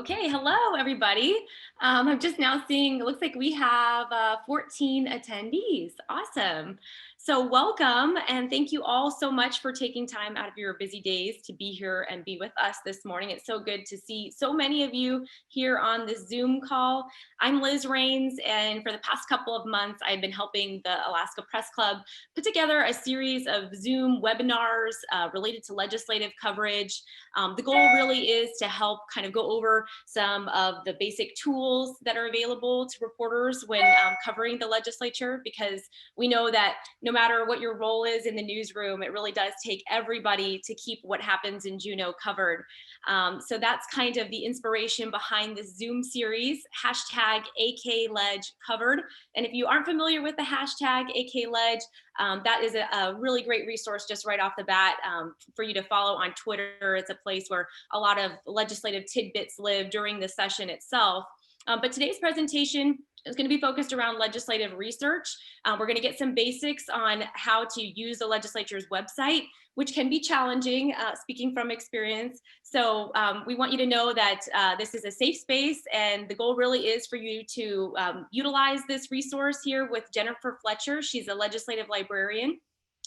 Okay, hello everybody. I'm just now seeing, it looks like we have 14 attendees. Awesome. So welcome and thank you all so much for taking time out of your busy days to be here and be with us this morning. It's so good to see so many of you here on this Zoom call. I'm Liz Rains, and for the past couple of months, I've been helping the Alaska Press Club put together a series of Zoom webinars related to legislative coverage. The goal really is to help kind of go over some of the basic tools that are available to reporters when covering the legislature, because we know that no matter what your role is in the newsroom, it really does take everybody to keep what happens in Juneau covered. So that's kind of the inspiration behind this Zoom series, hashtag akleg covered. And if you aren't familiar with the hashtag akleg, that is a really great resource just right off the bat for you to follow on Twitter. It's a place where a lot of legislative tidbits live during the session itself. But today's presentation is going to be focused around legislative research. We're going to get some basics on how to use the legislature's website, which can be challenging, speaking from experience. So we want you to know that this is a safe space, and the goal really is for you to utilize this resource here with Jennifer Fletcher. She's a legislative librarian,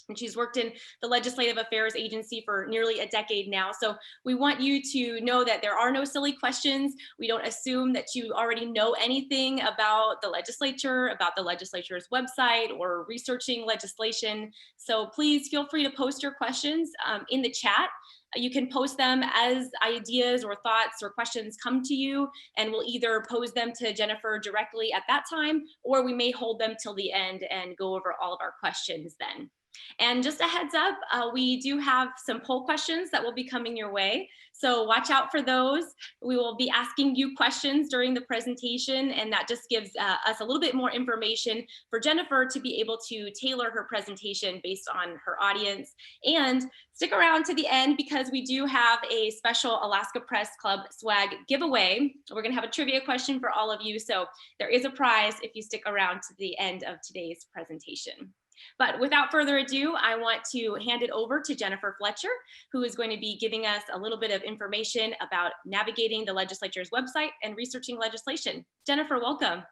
and she's worked in the Legislative Affairs Agency for nearly a decade now. So we want you to know that there are no silly questions. We don't assume that you already know anything about the legislature, about the legislature's website, or researching legislation. So please feel free to post your questions in the chat. You can post them as ideas or thoughts or questions come to you, and we'll either pose them to Jennifer directly at that time, or we may hold them till the end and go over all of our questions then. And just a heads up, we do have some poll questions that will be coming your way. So watch out for those. We will be asking you questions during the presentation, and that just gives us a little bit more information for Jennifer to be able to tailor her presentation based on her audience. And stick around to the end, because we do have a special Alaska Press Club swag giveaway. We're gonna have a trivia question for all of you. So there is a prize if you stick around to the end of today's presentation. But without further ado, I want to hand it over to Jennifer Fletcher, who is going to be giving us a little bit of information about navigating the legislature's website and researching legislation. Jennifer, welcome.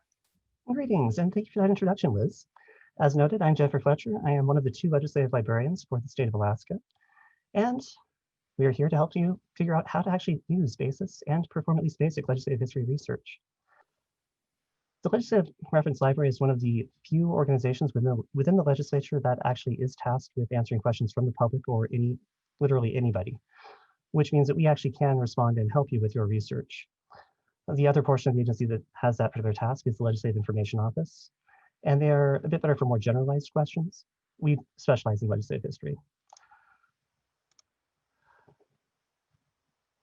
Greetings, and thank you for that introduction, Liz. As noted, I'm Jennifer Fletcher. I am one of the 2 legislative librarians for the state of Alaska, and we are here to help you figure out how to actually use BASIS and perform at least basic legislative history research. The Legislative Reference Library is one of the few organizations within the legislature that actually is tasked with answering questions from the public or literally anybody, which means that we actually can respond and help you with your research. The other portion of the agency that has that particular task is the Legislative Information Office, and they're a bit better for more generalized questions. We specialize in legislative history.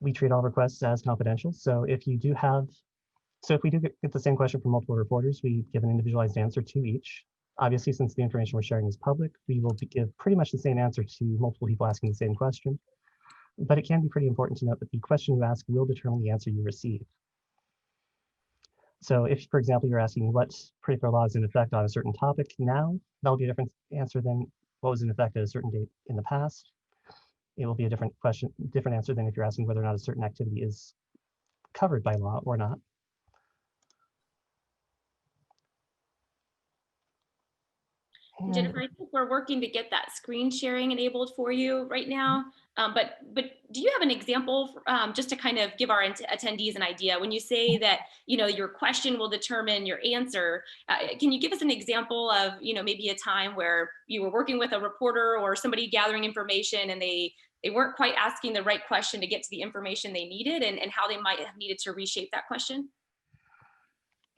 We treat all requests as confidential, so if we do get the same question from multiple reporters, we give an individualized answer to each. Obviously, since the information we're sharing is public, we will give pretty much the same answer to multiple people asking the same question. But it can be pretty important to note that the question you ask will determine the answer you receive. So if, for example, you're asking what particular law is in effect on a certain topic now, that'll be a different answer than what was in effect at a certain date in the past. It will be a different answer than if you're asking whether or not a certain activity is covered by law or not. Jennifer, I think we're working to get that screen sharing enabled for you right now. But do you have an example just to kind of give our attendees an idea? When you say that your question will determine your answer, can you give us an example of maybe a time where you were working with a reporter or somebody gathering information and they weren't quite asking the right question to get to the information they needed, and how they might have needed to reshape that question?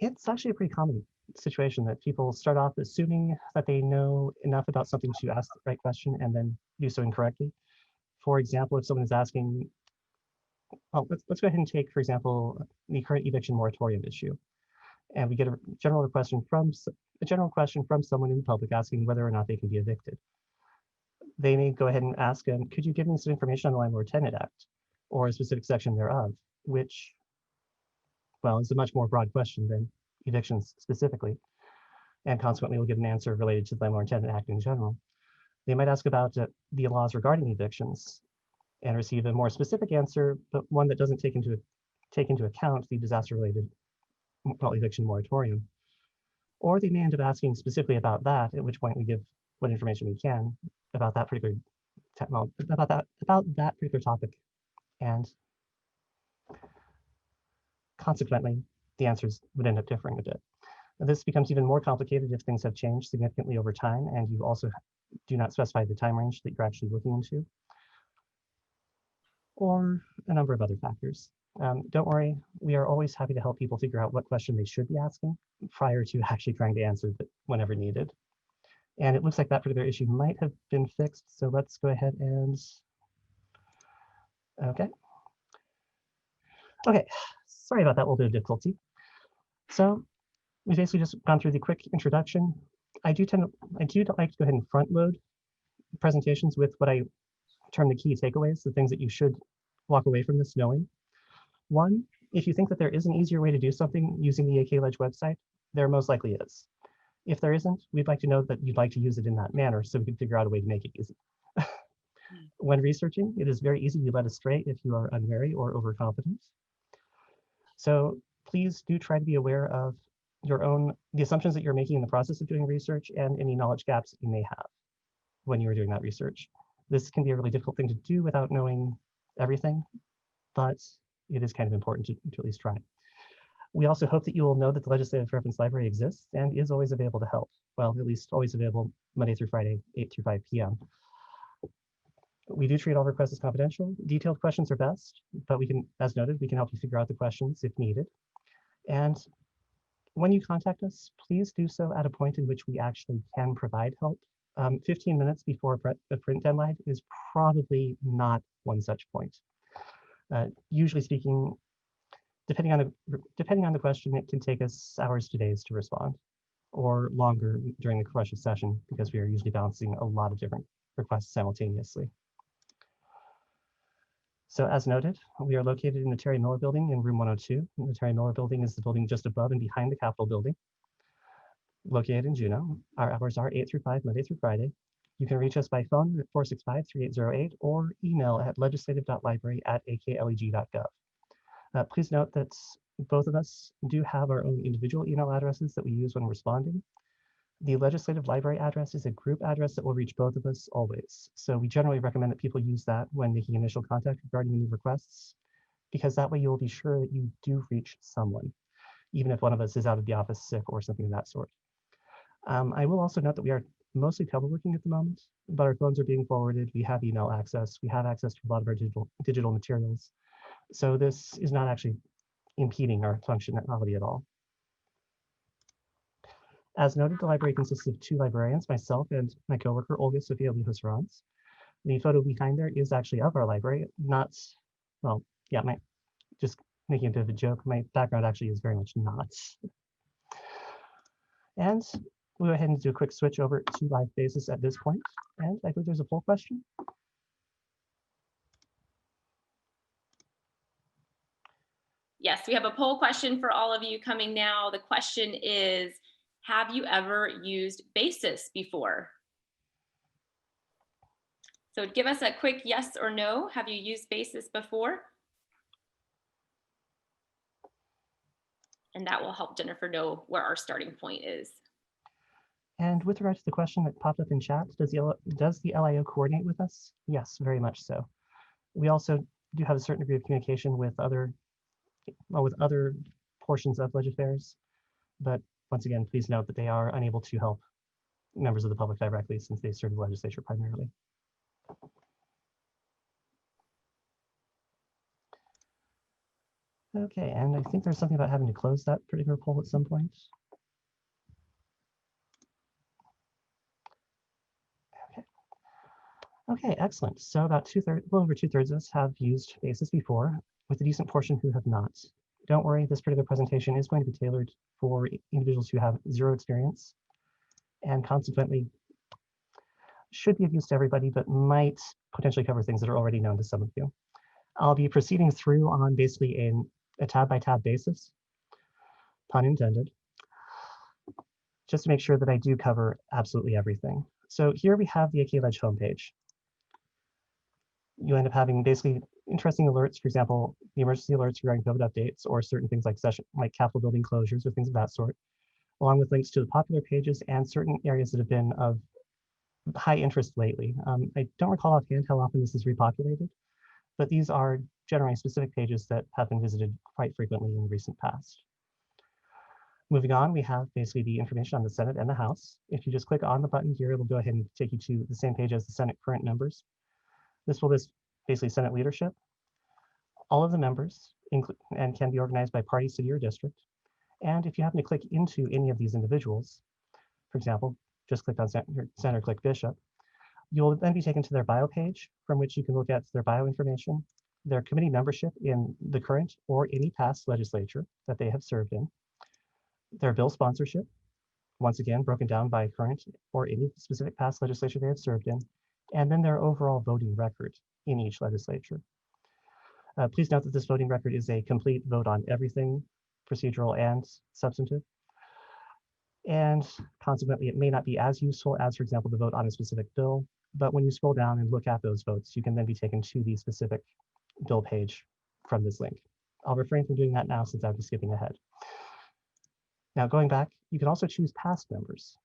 It's actually a pretty common situation that people start off assuming that they know enough about something to ask the right question and then do so incorrectly. For example, if someone is asking, let's go ahead and take, for example, the current eviction moratorium issue, and we get a general question from someone in the public asking whether or not they can be evicted. They may go ahead and ask, could you give me some information on the Landlord-Tenant Act or a specific section thereof, which, well, is a much more broad question than evictions specifically, and consequently will give an answer related to the Landlord-Tenant Act in general. They might ask about the laws regarding evictions and receive a more specific answer, but one that doesn't take into take into account the disaster-related eviction moratorium. Or they may end up asking specifically about that, at which point we give what information we can about that particular about that particular topic. And consequently, the answers would end up differing a bit. This becomes even more complicated if things have changed significantly over time and you also do not specify the time range that you're actually looking into, or a number of other factors. Don't worry, we are always happy to help people figure out what question they should be asking prior to actually trying to answer it whenever needed. And it looks like that particular issue might have been fixed, so let's go ahead and, okay. Okay, sorry about that little bit of difficulty. So we've basically just gone through the quick introduction. I do like to go ahead and front load presentations with what I term the key takeaways, the things that you should walk away from this knowing. One, if you think that there is an easier way to do something using the akleg website, there most likely is. If there isn't, we'd like to know that you'd like to use it in that manner so we can figure out a way to make it easy. When researching, it is very easy to be led astray if you are unwary or overconfident. So please do try to be aware of the assumptions that you're making in the process of doing research and any knowledge gaps you may have when you are doing that research. This can be a really difficult thing to do without knowing everything, but it is kind of important to at least try. We also hope that you will know that the Legislative Reference Library exists and is always available to help. Well, at least always available Monday through Friday, 8 through 5 p.m. We do treat all requests as confidential. Detailed questions are best, but we can, as noted, we can help you figure out the questions if needed. And when you contact us, please do so at a point in which we actually can provide help. 15 minutes before a print deadline is probably not one such point. Usually speaking, depending on the question, it can take us hours to days to respond, or longer during the crush of session because we are usually balancing a lot of different requests simultaneously. So as noted, we are located in the Terry Miller Building in room 102. The Terry Miller Building is the building just above and behind the Capitol Building, located in Juneau. Our hours are 8 through 5, Monday through Friday. You can reach us by phone at 465-3808 or email at legislative.library@akleg.gov. Please note that both of us do have our own individual email addresses that we use when responding. The Legislative Library address is a group address that will reach both of us always. So we generally recommend that people use that when making initial contact regarding any requests, because that way you will be sure that you do reach someone, even if one of us is out of the office sick or something of that sort. I will also note that we are mostly teleworking at the moment, but our phones are being forwarded. We have email access. We have access to a lot of our digital materials. So this is not actually impeding our functionality at all. As noted, the library consists of 2 librarians, myself and my coworker, Olga Sofia Lihos-Rans. The photo behind there is actually of our library, not, well, yeah, just making a bit of a joke, my background actually is very much not. And we'll go ahead and do a quick switch over to live basis at this point. And I believe there's a poll question. Yes, we have a poll question for all of you coming now. The question is, have you ever used basis before? So give us a quick yes or no. Have you used basis before? And that will help Jennifer know where our starting point is. And with regard to the question that popped up in chat, does the LIO coordinate with us? Yes, very much so. We also do have a certain degree of communication with other portions of Leg Affairs, but once again, please note that they are unable to help members of the public directly since they serve the legislature primarily. Okay, and I think there's something about having to close that particular poll at some point. Okay, excellent. So about well over 2/3 of us have used basis before, with a decent portion who have not. Don't worry, this particular presentation is going to be tailored for individuals who have 0 experience, and consequently should be of use to everybody, but might potentially cover things that are already known to some of you. I'll be proceeding through on basically a tab-by-tab basis, pun intended, just to make sure that I do cover absolutely everything. So here we have the akleg homepage. you end up having basically interesting alerts, for example, the emergency alerts regarding COVID updates or certain things like Capitol building closures or things of that sort, along with links to the popular pages and certain areas that have been of high interest lately. I don't recall offhand how often this is repopulated, but these are generally specific pages that have been visited quite frequently in the recent past. Moving on, we have basically the information on the Senate and the House. If you just click on the button here, it'll go ahead and take you to the same page as the Senate current numbers. This will list basically Senate leadership, all of the members, and can be organized by party, city, or district. And if you happen to click into any of these individuals, for example, just click on Senator, click Bishop, you will then be taken to their bio page, from which you can look at their bio information, their committee membership in the current or any past legislature that they have served in, their bill sponsorship, once again broken down by current or any specific past legislature they have served in, and then their overall voting record in each legislature. Please note that this voting record is a complete vote on everything, procedural and substantive. And consequently, it may not be as useful as, for example, the vote on a specific bill, but when you scroll down and look at those votes, you can then be taken to the specific bill page from this link. I'll refrain from doing that now since I'll be skipping ahead. Now going back, you can also choose past members,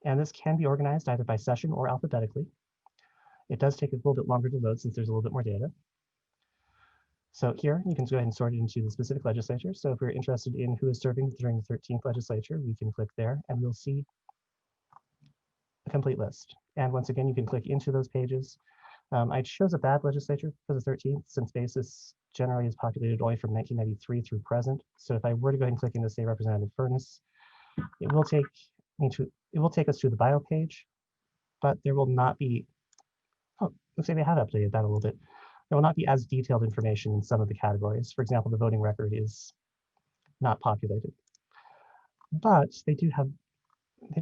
and this can be organized either by session or alphabetically. It does take a little bit longer to load since there's a little bit more data. So here, you can go ahead and sort it into the specific legislature. So if we're interested in who is serving during the 13th legislature, we can click there and we'll see a complete list. And once again, you can click into those pages. I chose a bad legislature for the 13th since basis generally is populated only from 1993 through present. So if I were to go ahead and click into, say, Representative Furness, it will take us to the bio page, but there will not be, oh, looks like they have updated that a little bit. There will not be as detailed information in some of the categories. For example, the voting record is not populated. But they did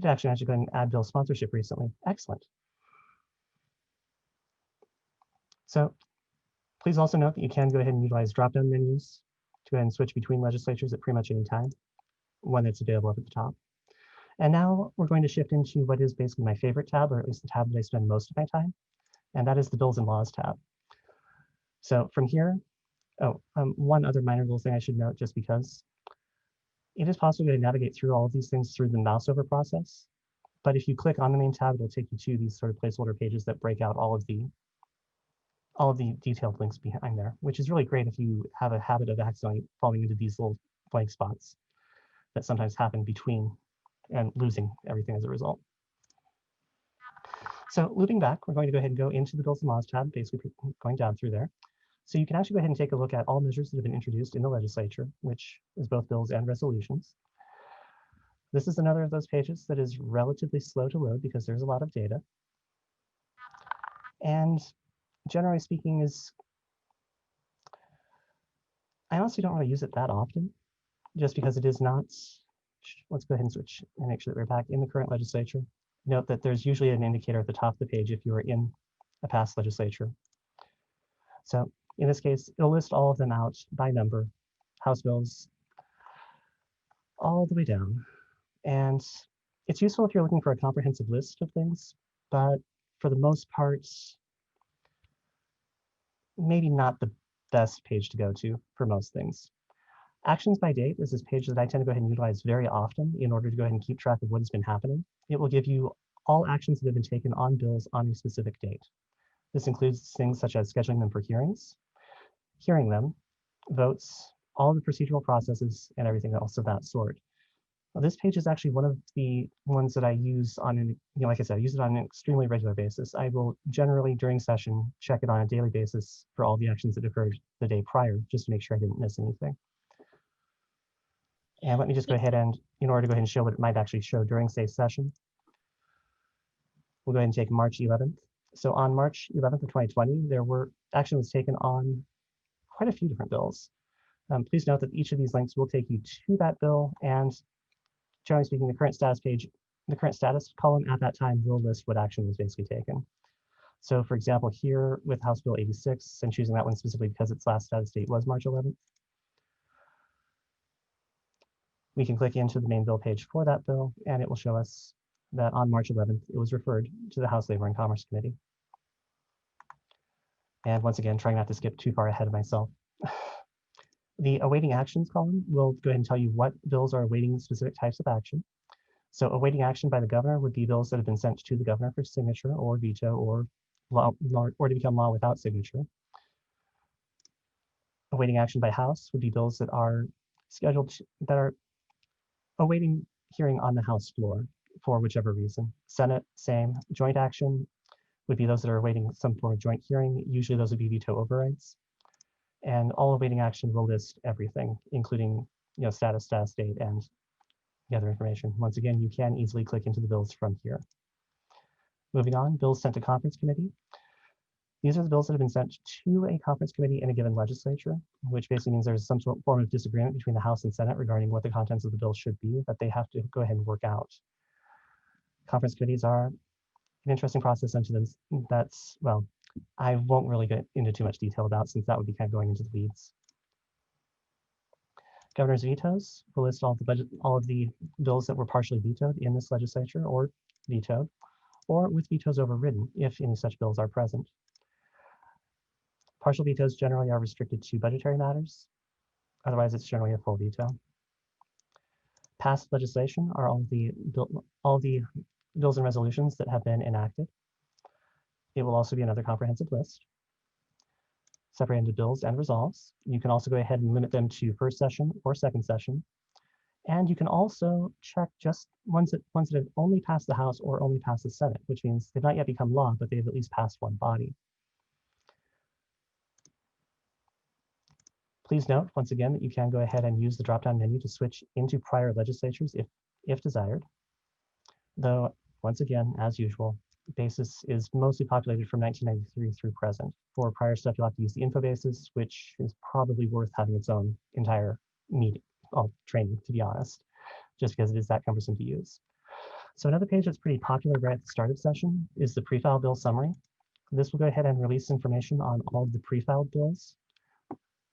actually go ahead and add bill sponsorship recently. Excellent. So please also note that you can go ahead and utilize drop-down menus to go ahead and switch between legislatures at pretty much any time when it's available up at the top. And now we're going to shift into what is basically my favorite tab, or at least the tab that I spend most of my time, and that is the Bills and Laws tab. So from here, one other minor little thing I should note, just because it is possible to navigate through all of these things through the mouse over process. But if you click on the main tab, it'll take you to these sort of placeholder pages that break out all of the detailed links behind there, which is really great if you have a habit of accidentally falling into these little blank spots that sometimes happen between and losing everything as a result. So looping back, we're going to go ahead and go into the Bills and Laws tab, basically going down through there. So you can actually go ahead and take a look at all measures that have been introduced in the legislature, which is both bills and resolutions. This is another of those pages that is relatively slow to load because there's a lot of data. And generally speaking I honestly don't really use it that often, just because it is not, let's go ahead and switch and make sure that we're back in the current legislature. Note that there's usually an indicator at the top of the page if you are in a past legislature. So in this case, it'll list all of them out by number, House bills, all the way down. And it's useful if you're looking for a comprehensive list of things, but for the most part, maybe not the best page to go to for most things. Actions by date is this page that I tend to go ahead and utilize very often in order to go ahead and keep track of what has been happening. It will give you all actions that have been taken on bills on a specific date. This includes things such as scheduling them for hearings, hearing them, votes, all the procedural processes, and everything else of that sort. Well, this page is actually one of the ones that I use on like I said, I use it on an extremely regular basis. I will generally, during session, check it on a daily basis for all the actions that occurred the day prior, just to make sure I didn't miss anything. And let me just go ahead and, in order to go ahead and show what it might actually show during, say, session, we'll go ahead and take March 11th. So on March 11th of 2020, there were action was taken on quite a few different bills. Please note that each of these links will take you to that bill, and generally speaking, the current status page, the current status column at that time will list what action was basically taken. So for example, here with House Bill 86, I'm choosing that one specifically because its last status date was March 11th. We can click into the main bill page for that bill, and it will show us that on March 11th, it was referred to the House Labor and Commerce Committee. And once again, trying not to skip too far ahead of myself. The awaiting actions column will go ahead and tell you what bills are awaiting specific types of action. So awaiting action by the governor would be bills that have been sent to the governor for signature or veto or to become law without signature. Awaiting action by House would be bills that are that are awaiting hearing on the House floor for whichever reason. Senate, same. Joint action would be those that are awaiting some form of joint hearing. Usually those would be veto overrides. And all awaiting action will list everything, including status date, and the other information. Once again, you can easily click into the bills from here. Moving on, bills sent to conference committee. These are the bills that have been sent to a conference committee in a given legislature, which basically means there's some sort of form of disagreement between the House and Senate regarding what the contents of the bill should be that they have to go ahead and work out. Conference committees are an interesting process unto them. That's, well, I won't really get into too much detail about, since that would be kind of going into the weeds. Governor's vetoes will list all of the bills that were partially vetoed in this legislature or vetoed, or with vetoes overridden if any such bills are present. Partial vetoes generally are restricted to budgetary matters. Otherwise, it's generally a full veto. Passed legislation are all the bills and resolutions that have been enacted. It will also be another comprehensive list. Separated into bills and resolves. You can also go ahead and limit them to first session or second session. And you can also check just ones that have only passed the House or only passed the Senate, which means they've not yet become law, but they've at least passed one body. Please note, once again, that you can go ahead and use the drop-down menu to switch into prior legislatures if desired. Though, once again, as usual, BASIS is mostly populated from 1993 through present. For prior stuff, you'll have to use the info basis, which is probably worth having its own entire training, to be honest, just because it is that cumbersome to use. So another page that's pretty popular right at the start of session is the pre-filed bill summary. This will go ahead and release information on all of the pre-filed bills.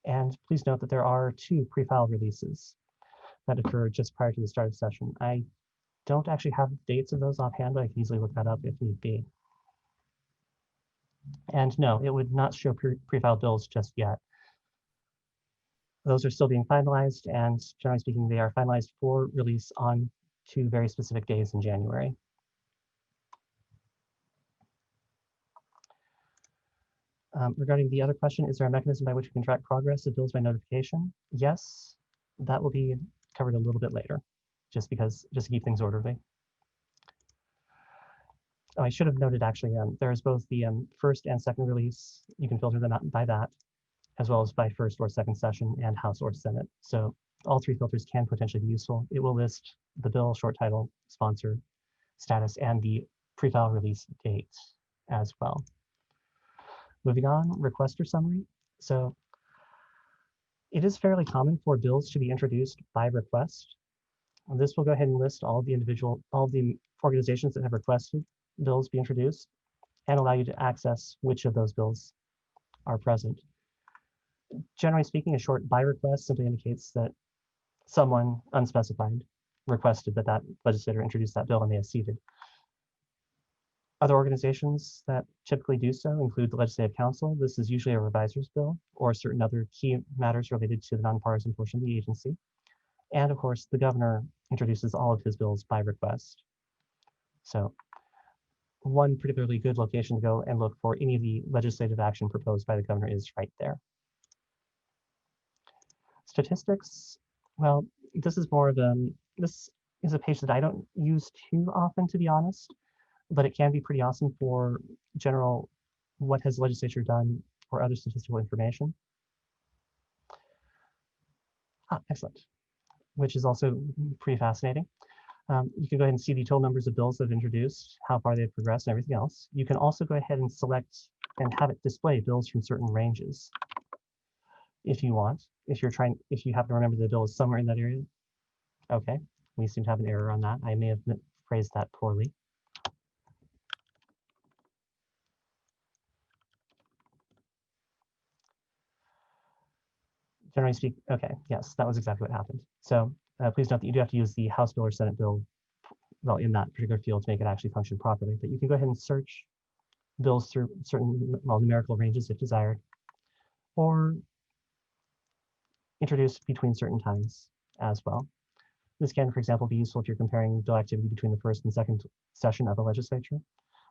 And please note that there are 2 pre-filed releases that occur just prior to the start of session. I don't actually have dates of those offhand, but I can easily look that up if need be. And no, it would not show pre-filed bills just yet. Those are still being finalized, and generally speaking, they are finalized for release on 2 very specific days in January. Regarding the other question, is there a mechanism by which we can track progress of bills by notification? Yes, that will be covered a little bit later, just to keep things orderly. Oh, I should have noted actually, there's both the first and second release. You can filter them out by that, as well as by first or second session and House or Senate. So all 3 filters can potentially be useful. It will list the bill, short title, sponsor, status, and the pre-file release date as well. Moving on, requester summary. So it is fairly common for bills to be introduced by request. And this will go ahead and list all the organizations that have requested bills be introduced and allow you to access which of those bills are present. Generally speaking, a short by request simply indicates that someone unspecified requested that legislator introduce that bill and they acceded. Other organizations that typically do so include the Legislative Council. This is usually a reviser's bill or certain other key matters related to the nonpartisan portion of the agency. And of course, the governor introduces all of his bills by request. So one particularly good location to go and look for any of the legislative action proposed by the governor is right there. Statistics, well, this is a page that I don't use too often, to be honest, but it can be pretty awesome for general what has the legislature done or other statistical information. Excellent, which is also pretty fascinating. You can go ahead and see the total numbers of bills that have introduced, how far they've progressed, and everything else. You can also go ahead and select and have it display bills from certain ranges if you want. If you happen to remember the bill is somewhere in that area. Okay, we seem to have an error on that. I may have phrased that poorly. Generally speaking, okay, yes, that was exactly what happened. So please note that you do have to use the House bill or Senate bill, well, in that particular field to make it actually function properly. But you can go ahead and search bills through certain, well, numerical ranges if desired, or introduced between certain times as well. This can, for example, be useful if you're comparing bill activity between the first and second session of a legislature,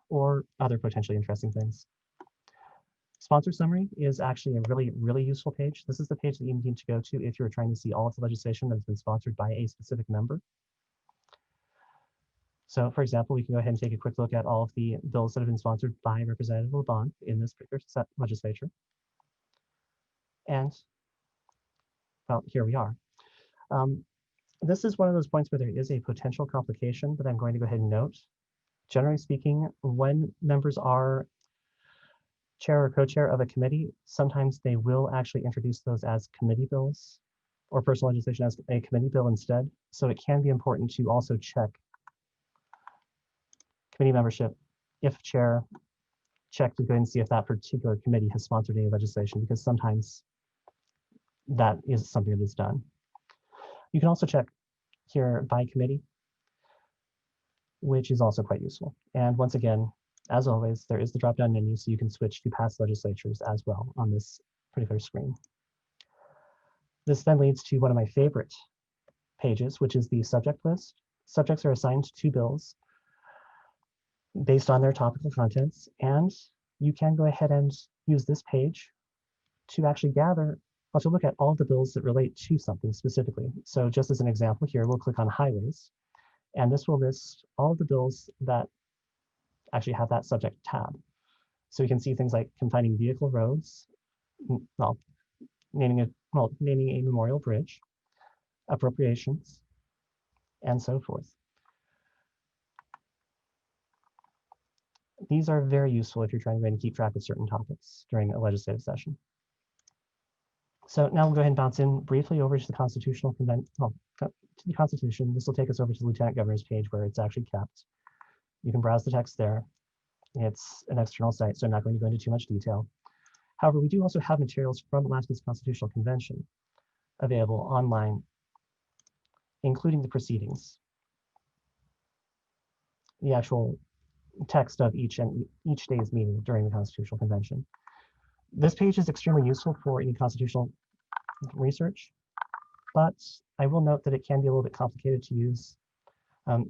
or other potentially interesting things. Sponsor summary is actually a really useful page. This is the page that you need to go to if you're trying to see all of the legislation that has been sponsored by a specific member. So for example, we can go ahead and take a quick look at all of the bills that have been sponsored by Representative LeBon in this particular legislature. And well, here we are. This is one of those points where there is a potential complication that I'm going to go ahead and note. Generally speaking, when members are chair or co-chair of a committee, sometimes they will actually introduce those as committee bills or personal legislation as a committee bill instead. So it can be important to also check committee membership, if chair, check to go and see if that particular committee has sponsored any legislation, because sometimes that is something that is done. You can also check here by committee, which is also quite useful. And once again, as always, there is the drop-down menu, so you can switch to past legislatures as well on this particular screen. This then leads to one of my favorite pages, which is the subject list. Subjects are assigned to bills based on their topical contents, and you can go ahead and use this page to actually gather, well, to look at all the bills that relate to something specifically. So just as an example here, we'll click on highways, and this will list all of the bills that actually have that subject tab. So we can see things like confining vehicle roads, well, naming a memorial bridge, appropriations, and so forth. These are very useful if you're trying to keep track of certain topics during a legislative session. So now we'll go ahead and bounce in briefly over to the Constitutional Convention, well, to the Constitution. This will take us over to the Lieutenant Governor's page where it's actually kept. You can browse the text there. It's an external site, so I'm not going to go into too much detail. However, we do also have materials from Alaska's Constitutional Convention available online, including the proceedings, the actual text of each day's meeting during the Constitutional Convention. This page is extremely useful for any constitutional research, but I will note that it can be a little bit complicated to use.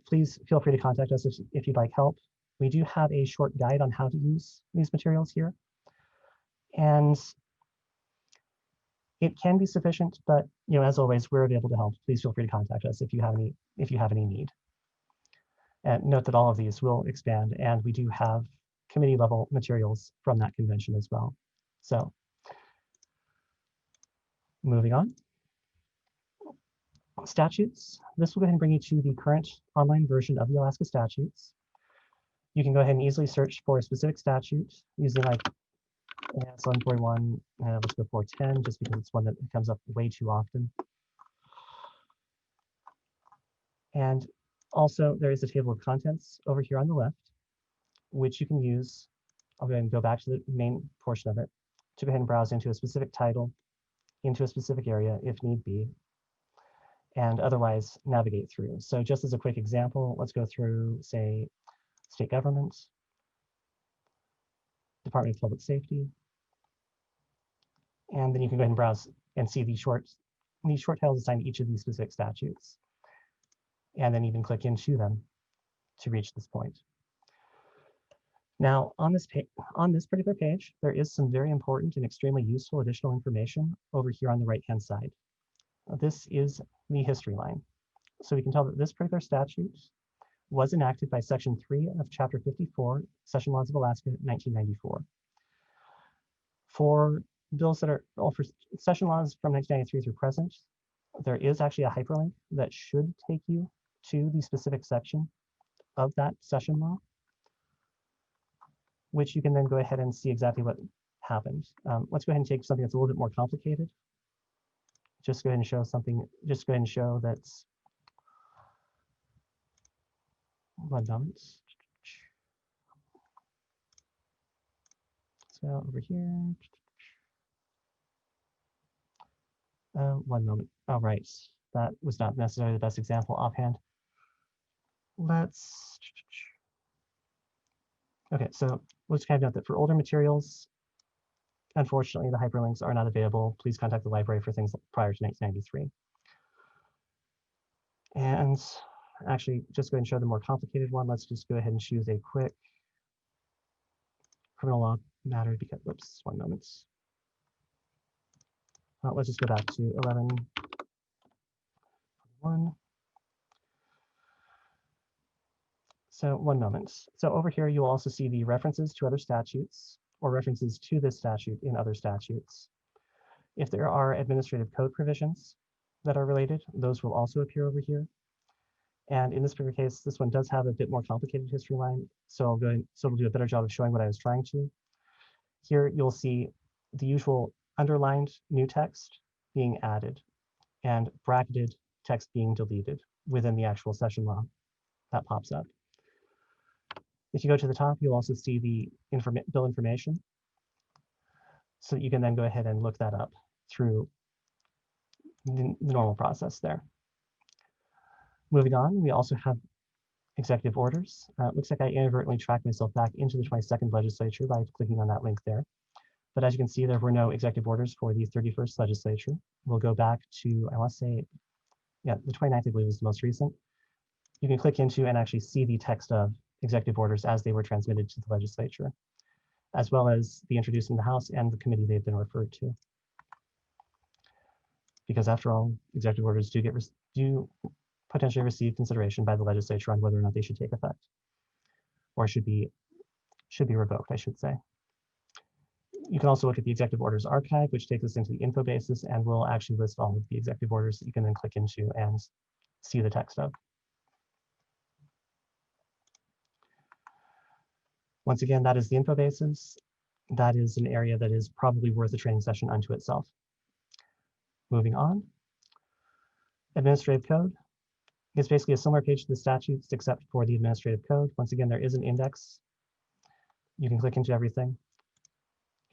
Please feel free to contact us if you'd like help. We do have a short guide on how to use these materials here. And it can be sufficient, but as always, we're available to help. Please feel free to contact us if you have any need. And note that all of these will expand, and we do have committee level materials from that convention as well. So moving on. Statutes. This will go ahead and bring you to the current online version of the Alaska statutes. You can go ahead and easily search for a specific statute using like 741, let's go 410, just because it's one that comes up way too often. And also there is a table of contents over here on the left, which you can use. I'll go ahead and go back to the main portion of it to go ahead and browse into a specific title, into a specific area if need be, and otherwise navigate through. So just as a quick example, let's go through, say, state government, Department of Public Safety, and then you can go ahead and browse and see these short titles assigned to each of these specific statutes, and then even click into them to reach this point. Now, on this particular page, there is some very important and extremely useful additional information over here on the right-hand side. This is the history line. So we can tell that this particular statute was enacted by Section 3 of Chapter 54, Session Laws of Alaska, 1994. For bills that are, well, for session laws from 1993 through present, there is actually a hyperlink that should take you to the specific section of that session law, which you can then go ahead and see exactly what happened. Let's go ahead and take something that's a little bit more complicated. Just go ahead and show something, just go ahead and show that's, one moment. So over here, 1 moment. All right, that was not necessarily the best example offhand. Okay, so let's kind of note that for older materials, unfortunately, the hyperlinks are not available. Please contact the library for things prior to 1993. And actually, just go ahead and show the more complicated one. Let's just go ahead and choose a quick criminal law matter because, whoops, 1 moment. Let's just go back to 11.1. So 1 moment. So over here, you'll also see the references to other statutes or references to this statute in other statutes. If there are administrative code provisions that are related, those will also appear over here. And in this particular case, this one does have a bit more complicated history line, so it'll do a better job of showing what I was trying to. Here you'll see the usual underlined new text being added and bracketed text being deleted within the actual session law that pops up. If you go to the top, you'll also see the bill information, so that you can then go ahead and look that up through the normal process there. Moving on, we also have executive orders. Looks like I inadvertently tracked myself back into the 22nd legislature by clicking on that link there. But as you can see, there were no executive orders for the 31st legislature. We'll go back to, I want to say, yeah, the 29th, I believe, was the most recent. You can click into and actually see the text of executive orders as they were transmitted to the legislature, as well as the introduced in the House and the committee they've been referred to. Because after all, executive orders do potentially receive consideration by the legislature on whether or not they should take effect, or should be revoked, I should say. You can also look at the executive orders archive, which takes us into the info basis and will actually list all of the executive orders that you can then click into and see the text of. Once again, that is the info basis. That is an area that is probably worth a training session unto itself. Moving on, administrative code. It's basically a similar page to the statutes, except for the administrative code. Once again, there is an index. You can click into everything.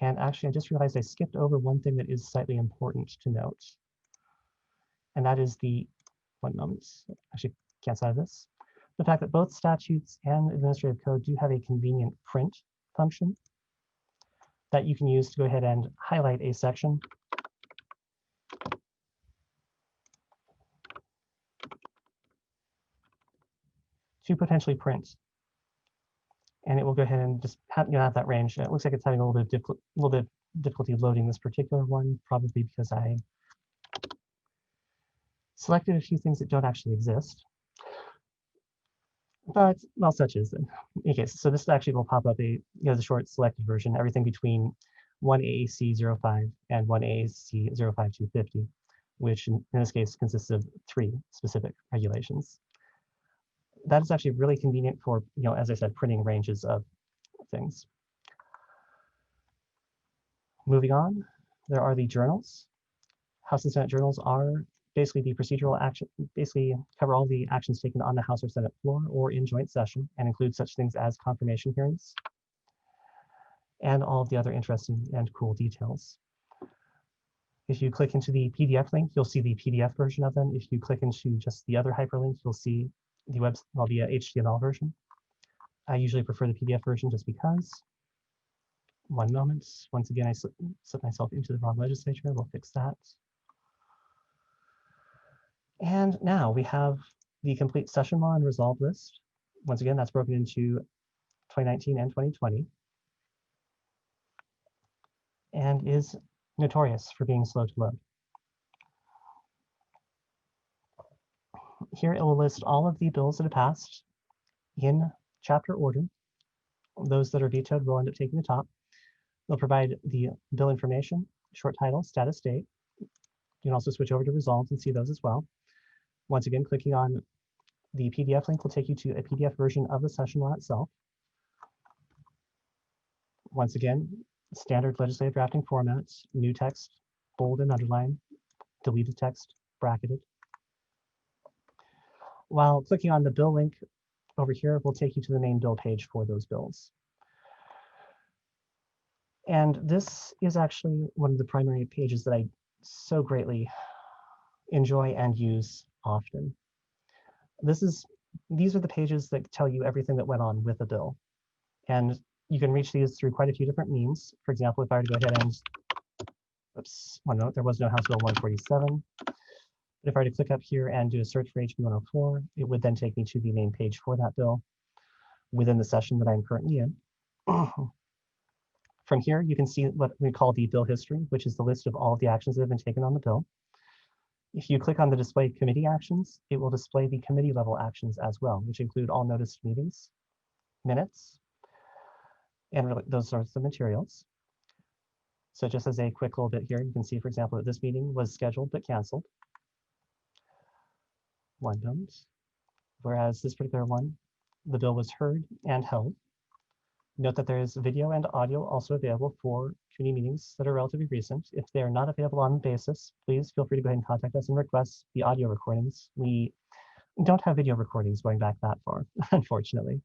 And actually, I just realized I skipped over one thing that is slightly important to note. And that is the, 1 moment, actually cancel out of this. The fact that both statutes and administrative code do have a convenient print function that you can use to go ahead and highlight a section to potentially print. And it will go ahead and just have that range. It looks like it's having a little bit of difficulty loading this particular one, probably because I selected a few things that don't actually exist. But, well, such is it. In any case, so this actually will pop up the short selected version, everything between 1 AAC 05 and 1 AAC 05250, which in this case consists of 3 specific regulations. That is actually really convenient for, as I said, printing ranges of things. Moving on, there are the journals. House and Senate journals are basically the procedural action, basically cover all the actions taken on the House or Senate floor or in joint session and include such things as confirmation hearings and all of the other interesting and cool details. If you click into the PDF link, you'll see the PDF version of them. If you click into just the other hyperlink, you'll see the HTML version. I usually prefer the PDF version just because. 1 moment. Once again, I slipped myself into the wrong legislature. We'll fix that. And now we have the complete session law and resolve list. Once again, that's broken into 2019 and 2020 and is notorious for being slow to load. Here it will list all of the bills that have passed in chapter order. Those that are vetoed will end up taking the top. They'll provide the bill information, short title, status date. You can also switch over to resolved and see those as well. Once again, clicking on the PDF link will take you to a PDF version of the session law itself. Once again, standard legislative drafting formats, new text, bold and underline, deleted text, bracketed. While clicking on the bill link over here will take you to the main bill page for those bills. And this is actually one of the primary pages that I so greatly enjoy and use often. These are the pages that tell you everything that went on with a bill. And You can reach these through quite a few different means. For example, if I were to go ahead and, oops, one note, there was no House Bill 147. But if I were to click up here and do a search for HB 104, it would then take me to the main page for that bill within the session that I'm currently in. From here, you can see what we call the bill history, which is the list of all of the actions that have been taken on the bill. If you click on the display committee actions, it will display the committee level actions as well, which include all noticed meetings, minutes, and those sorts of materials. So just as a quick little bit here, you can see, for example, that this meeting was scheduled but canceled. One note. Whereas this particular one, the bill was heard and held. Note that there is video and audio also available for committee meetings that are relatively recent. If they are not available on basis, please feel free to go ahead and contact us and request the audio recordings. We don't have video recordings going back that far, unfortunately.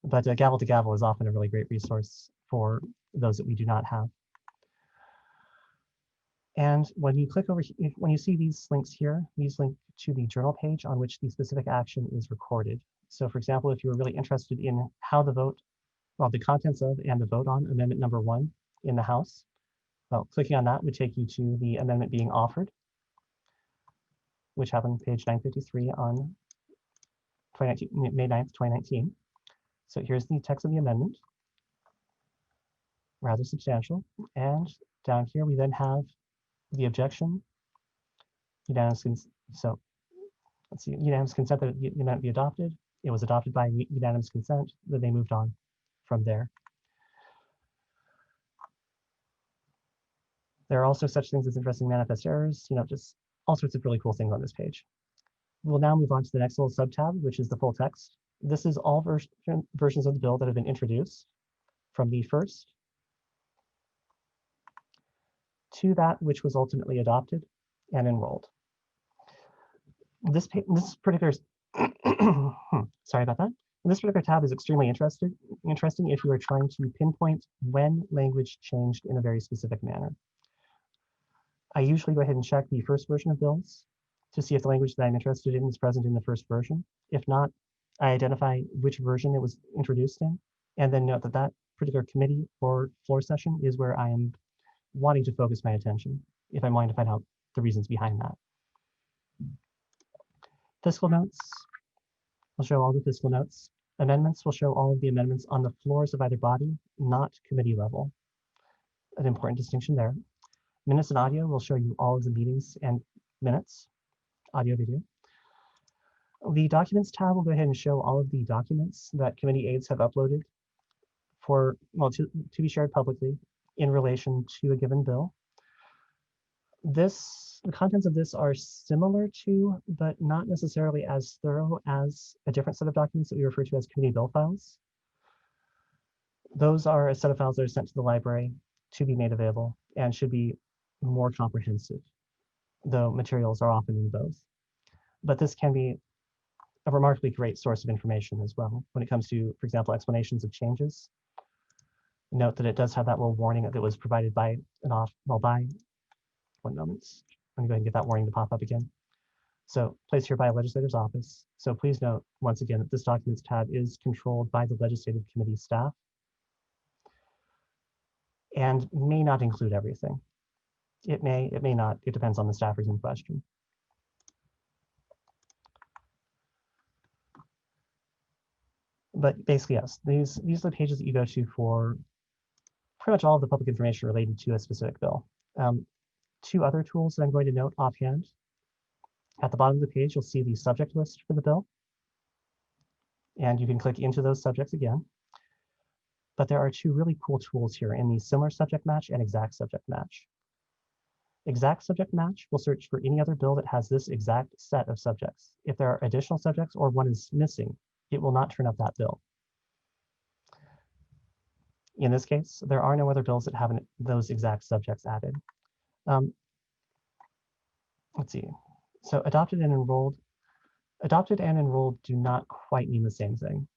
But Gavel to Gavel is often a really great resource for those that we do not have. And when you click over, when you see these links here, these link to the journal page on which the specific action is recorded. So for example, if you were really interested in how the vote, well, the contents of and the vote on amendment number 1 in the House, well, clicking on that would take you to the amendment being offered, which happened page 953 on May 9th, 2019. So here's the text of the amendment, rather substantial. And down here, we then have the objection, unanimous consent. So let's see, unanimous consent that the amendment be adopted. It was adopted by unanimous consent, then they moved on from there. There are also such things as interesting manifest errors, just all sorts of really cool things on this page. We'll now move on to the next little subtab, which is the full text. This is all versions of the bill that have been introduced from the first to that which was ultimately adopted and enrolled. This particular, sorry about that. This particular tab is extremely interesting if you are trying to pinpoint when language changed in a very specific manner. I usually go ahead and check the first version of bills to see if the language that I'm interested in is present in the first version. If not, I identify which version it was introduced in, and then note that that particular committee or floor session is where I am wanting to focus my attention if I'm wanting to find out the reasons behind that. Fiscal notes will show all the fiscal notes. Amendments will show all of the amendments on the floors of either body, not committee level. An important distinction there. Minutes and audio will show you all of the meetings and minutes, audio, video. The documents tab will go ahead and show all of the documents that committee aides have uploaded for, well, to be shared publicly in relation to a given bill. The contents of this are similar to, but not necessarily as thorough as a different set of documents that we refer to as committee bill files. Those are a set of files that are sent to the library to be made available and should be more comprehensive, though materials are often in both. But this can be a remarkably great source of information as well when it comes to, for example, explanations of changes. Note that it does have that little warning that was provided by one moment. I'm going to go ahead and get that warning to pop up again. So placed here by a legislator's office. So please note once again that this documents tab is controlled by the legislative committee staff and may not include everything. It may not. It depends on the staffers in question. But basically, yes, these are the pages that you go to for pretty much all of the public information related to a specific bill. Two other tools that I'm going to note offhand. At the bottom of the page, you'll see the subject list for the bill. And you can click into those subjects again. But there are two really cool tools here in the similar subject match and exact subject match. Exact subject match will search for any other bill that has this exact set of subjects. If there are additional subjects or one is missing, it will not turn up that bill. In this case, there are no other bills that have those exact subjects added. Let's see. So adopted and enrolled do not quite mean the same thing.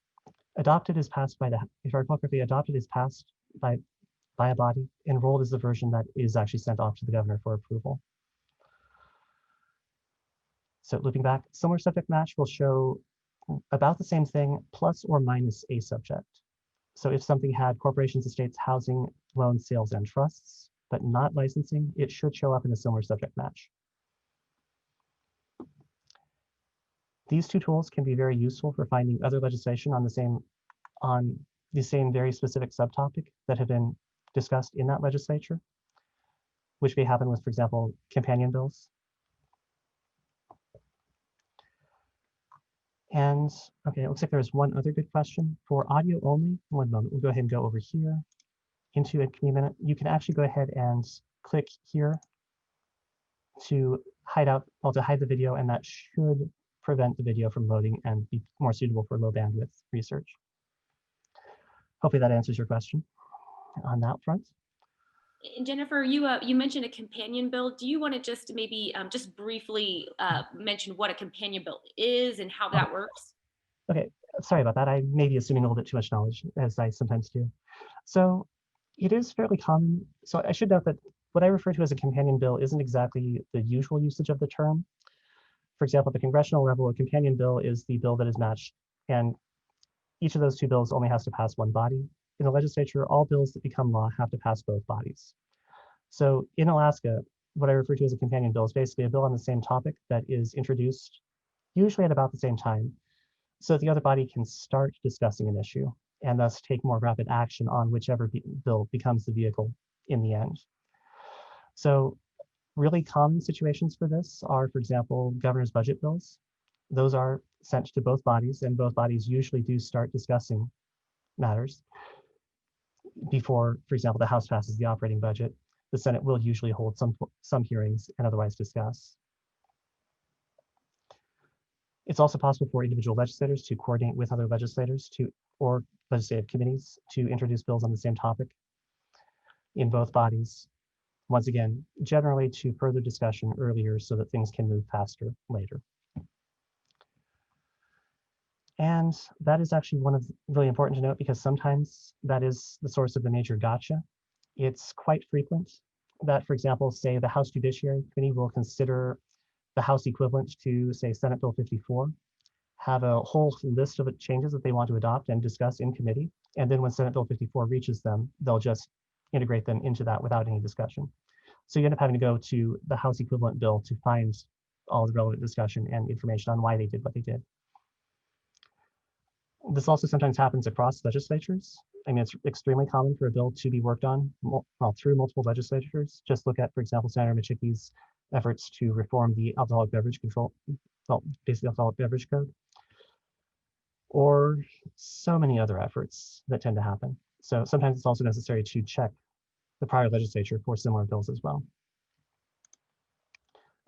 Adopted is passed by if I recall correctly, adopted is passed by a body. Enrolled is the version that is actually sent off to the governor for approval. So looping back, similar subject match will show about the same thing plus or minus a subject. So if something had corporations, estates, housing, loans, sales, and trusts, but not licensing, it should show up in a similar subject match. These two tools can be very useful for finding other legislation on the same very specific subtopic that have been discussed in that legislature, which may happen with, for example, companion bills. And okay, it looks like there's one other good question. For audio only, one moment, we'll go ahead and go over here into a community minute. You can actually go ahead and click here to hide the video, and that should prevent the video from loading and be more suitable for low bandwidth research. Hopefully that answers your question on that front. And Jennifer, you mentioned a companion bill. Do you want to just maybe just briefly mention what a companion bill is and how that works? Okay, sorry about that. I may be assuming a little bit too much knowledge, as I sometimes do. So it is fairly common. So I should note that what I refer to as a companion bill isn't exactly the usual usage of the term. For example, at the congressional level, a companion bill is the bill that is matched, and each of those two bills only has to pass one body. In the legislature, all bills that become law have to pass both bodies. So in Alaska, what I refer to as a companion bill is basically a bill on the same topic that is introduced usually at about the same time, so that the other body can start discussing an issue and thus take more rapid action on whichever bill becomes the vehicle in the end. So really common situations for this are, for example, governor's budget bills. Those are sent to both bodies, and both bodies usually do start discussing matters before, for example, the House passes the operating budget. The Senate will usually hold some hearings and otherwise discuss. It's also possible for individual legislators to coordinate with other legislators or legislative committees to introduce bills on the same topic in both bodies. Once again, generally to further discussion earlier so that things can move faster later. And that is actually really important to note, because sometimes that is the source of the major gotcha. It's quite frequent that, for example, say the House Judiciary Committee will consider the House equivalent to, say, Senate Bill 54, have a whole list of changes that they want to adopt and discuss in committee. And then when Senate Bill 54 reaches them, they'll just integrate them into that without any discussion. So you end up having to go to the House equivalent bill to find all the relevant discussion and information on why they did what they did. This also sometimes happens across legislatures. I mean, it's extremely common for a bill to be worked on through multiple legislatures. Just look at, for example, Senator Michicki's efforts to reform the alcoholic beverage control, well, basically alcoholic beverage code, or so many other efforts that tend to happen. So sometimes it's also necessary to check the prior legislature for similar bills as well.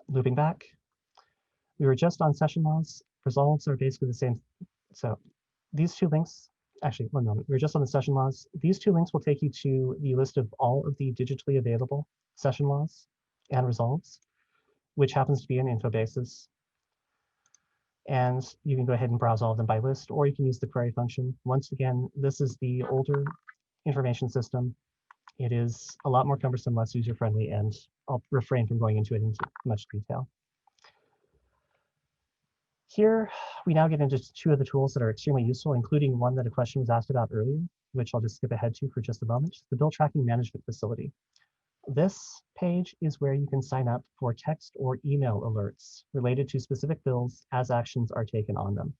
Looping back, we were just on session laws. Resolves are basically the same. So these two links, actually, one moment, we were just on the session laws. These two links will take you to the list of all of the digitally available session laws and resolves, which happens to be an info basis. And you can go ahead and browse all of them by list, or you can use the query function. Once again, this is the older information system. It is a lot more cumbersome, less user-friendly, and I'll refrain from going into it into much detail. Here, we now get into two of the tools that are extremely useful, including one that a question was asked about earlier, which I'll just skip ahead to for just a moment, the Bill Tracking Management Facility. This page is where you can sign up for text or email alerts related to specific bills as actions are taken on them.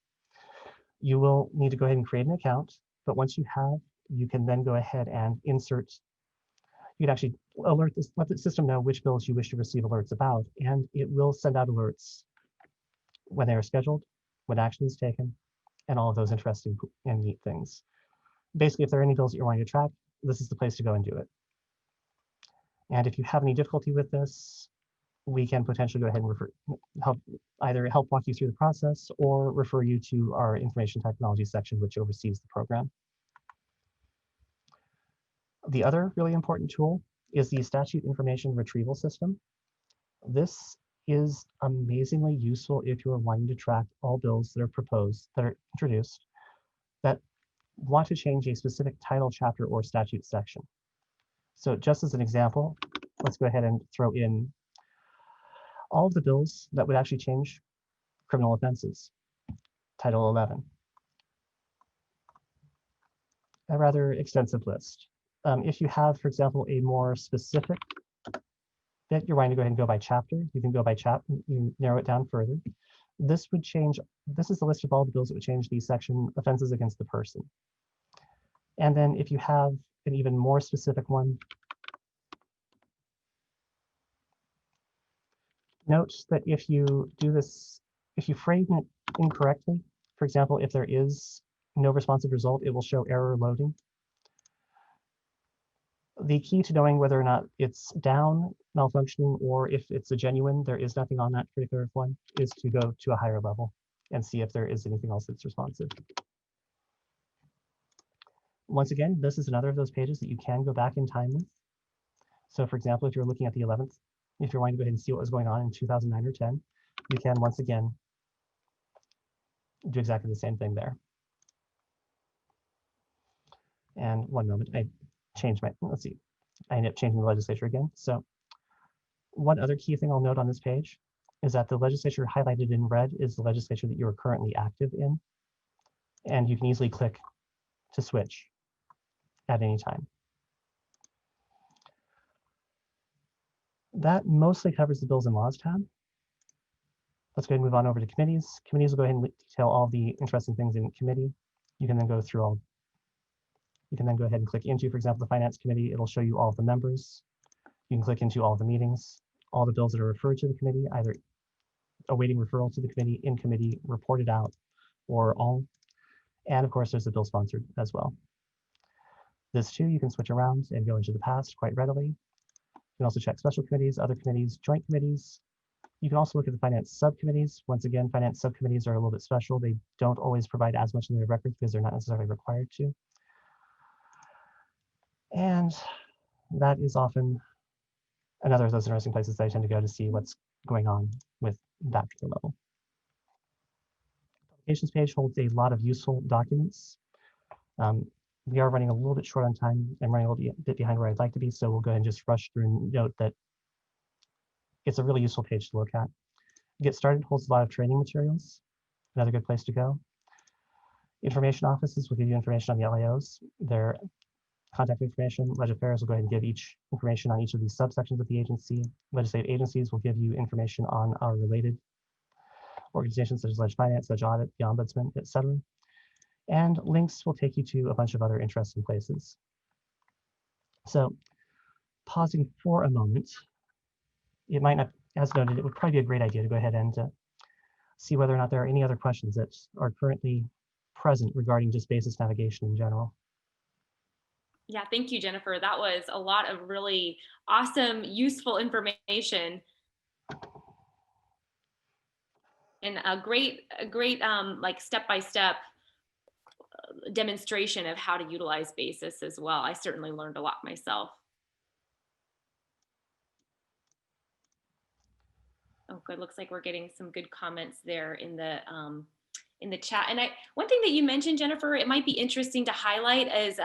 You will need to go ahead and create an account, but once you have, you can then go ahead and insert. You can actually let the system know which bills you wish to receive alerts about, and it will send out alerts when they are scheduled, when action is taken, and all of those interesting and neat things. Basically, if there are any bills that you're wanting to track, this is the place to go and do it. And if you have any difficulty with this, we can potentially go ahead and either help walk you through the process or refer you to our information technology section, which oversees the program. The other really important tool is the Statute Information Retrieval System. This is amazingly useful if you are wanting to track all bills that are introduced that want to change a specific title, chapter, or statute section. So just as an example, let's go ahead and throw in all of the bills that would actually change criminal offenses, Title 11. a rather extensive list. If you have, for example, a more specific bit, you're wanting to go ahead and go by chapter, you can go by chapter, you narrow it down further. This would change, this is the list of all the bills that would change the section offenses against the person. And then if you have an even more specific one, note that if you do this, if you frame it incorrectly, for example, if there is no responsive result, it will show error loading. The key to knowing whether or not it's down, malfunctioning, or if it's a genuine, there is nothing on that particular one, is to go to a higher level and see if there is anything else that's responsive. Once again, this is another of those pages that you can go back in time with. So for example, if you're looking at the 11th, if you're wanting to go ahead and see what was going on in 2009 or 10, you can once again do exactly the same thing there. And one moment, I changed my, let's see, I ended up changing the legislature again. So one other key thing I'll note on this page is that the legislature highlighted in red is the legislature that you are currently active in. And you can easily click to switch at any time. That mostly covers the Bills and Laws tab. Let's go ahead and move on over to committees. Committees will go ahead and detail all the interesting things in committee. You can then go through all, you can then go ahead and click into, for example, the Finance Committee. It'll show you all of the members. You can click into all the meetings, all the bills that are referred to the committee, either awaiting referral to the committee, in committee, reported out, or all. And of course, there's the bill sponsored as well. This too, you can switch around and go into the past quite readily. You can also check special committees, other committees, joint committees. You can also look at the finance subcommittees. Once again, finance subcommittees are a little bit special. They don't always provide as much in their records because they're not necessarily required to. And that is often another of those interesting places that I tend to go to see what's going on with that particular level. Publications page holds a lot of useful documents. We are running a little bit short on time. I'm running a little bit behind where I'd like to be, so we'll go ahead and just rush through and note that it's a really useful page to look at. Get Started holds a lot of training materials, another good place to go. Information offices will give you information on the LAOs, their contact information. Leg Affairs will go ahead and give each information on each of these subsections of the agency. Legislative agencies will give you information on our related organizations such as Leg Finance, Leg Audit, the Ombudsman, etc. And links will take you to a bunch of other interesting places. So pausing for a moment, it might not, as noted, it would probably be a great idea to go ahead and see whether or not there are any other questions that are currently present regarding just basis navigation in general. Yeah, thank you, Jennifer. That was a lot of really awesome, useful information. And a great like step-by-step demonstration of how to utilize basis as well. I certainly learned a lot myself. Oh, good. Looks like we're getting some good comments there in the chat. And one thing that you mentioned, Jennifer, it might be interesting to highlight is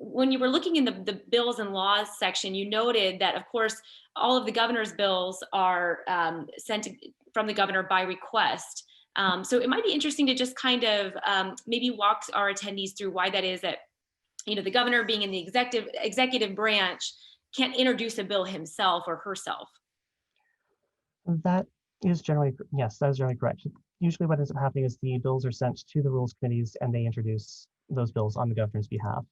when you were looking in the bills and laws section, you noted that, of course, all of the governor's bills are sent from the governor by request. So it might be interesting to just kind of maybe walk our attendees through why that is, that, you know, the governor, being in the executive branch, can't introduce a bill himself or herself. That is generally, yes, that is generally correct. Usually what ends up happening is the bills are sent to the rules committees and they introduce those bills on the governor's behalf.